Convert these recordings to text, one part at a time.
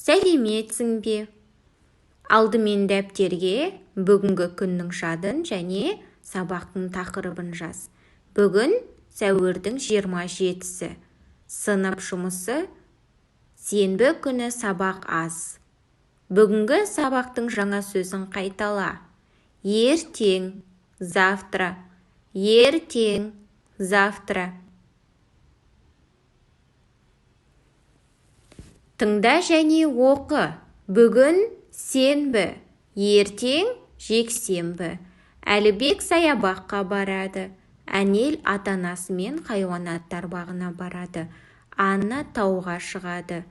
Сәлеметсің бе? Алдымен дәптерге бүгінгі күннің жадын және сабақтың тақырыбын жаз. Бүгін сәуірдің 27-сі. Сынып жұмысы. Сенбі күні сабақ аз. Бүгінгі сабақтың жаңа сөзін қайтала. Ертең, завтра. Ертең, завтра. Тыңда және оқы. Бүгін сенбі, ертең жексенбі. Әлібек саябаққа барады. Әнел ата-анасымен хайуанаттар бағына барады. Анна тауға шығады.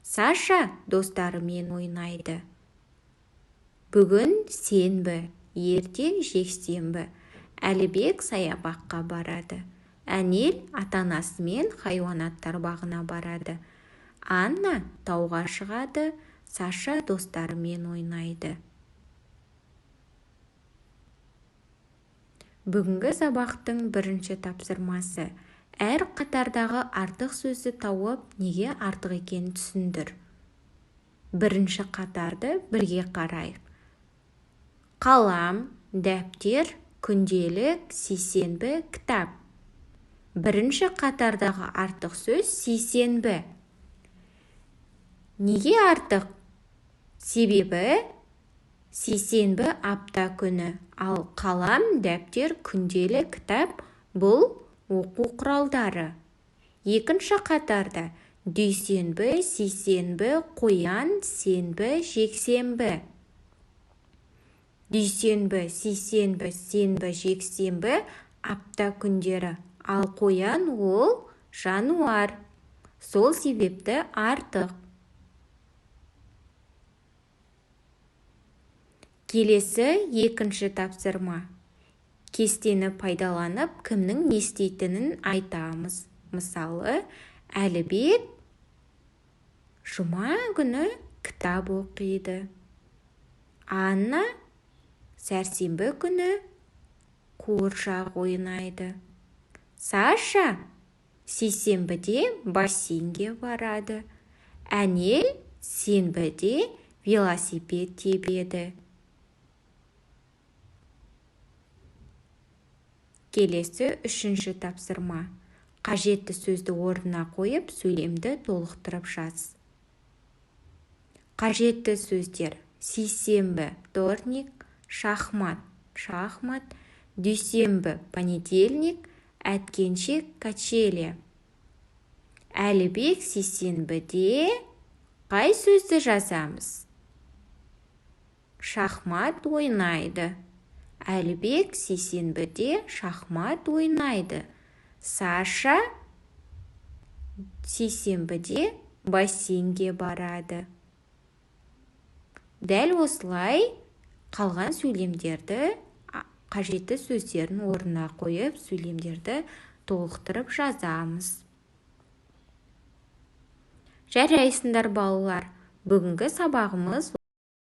Саша достарымен ойнайды. Бүгін сенбі, ертең жексенбі. Әлібек саябаққа барады. Әнел ата-анасымен хайуанаттар бағына барады. Анна тауға шығады. Саша достарымен ойнайды. Бүгінгі сабақтың бірінші тапсырмасы. Әр қатардағы артық сөзді тауып, неге артық екенін түсіндір. Бірінші қатарды бірге қарайық. Қалам, дәптер, күнделік, сейсенбі, кітап. Бірінші қатардағы артық сөз сейсенбі. Неге артық? Себебі сейсенбі апта күні, ал қалам, дәптер, күнделік, кітап бұл оқу құралдары. Екінші қатарда дүйсенбі, сейсенбі, қоян, сенбі, жексенбі. Дүйсенбі, сейсенбі, сенбі, жексенбі апта күндері, ал қоян ол жануар. Сол себепті артық. Келесі екінші тапсырма. Кестені пайдаланып, кімнің не істейтінін айтамыз. Мысалы, Әлібек жұма күні кітап оқиды. Анна сәрсенбі күні қуыршақ ойнайды. Саша сейсенбіде бассейнге барады. Әнел сенбіде велосипед тебеді. Келесі үшінші тапсырма. Қажетті сөзді орнына қойып, сөйлемді толықтырып жаз. Қажетті сөздер. Сейсенбі, вторник, шахмат, шахмат, дүйсенбі, понедельник, әткеншек, качели. Әлібек сейсенбіде қай сөзді жазамыз? Шахмат ойнайды. Әлібек сейсенбіде шахмат ойнайды. Саша сейсенбіде бассейнге барады. Дәл осылай қалған сөйлемдерді қажетті сөздерін орнына қойып, сөйлемдерді толықтырып жазамыз. Жарайсыңдар балалар. Бүгінгі сабағымыз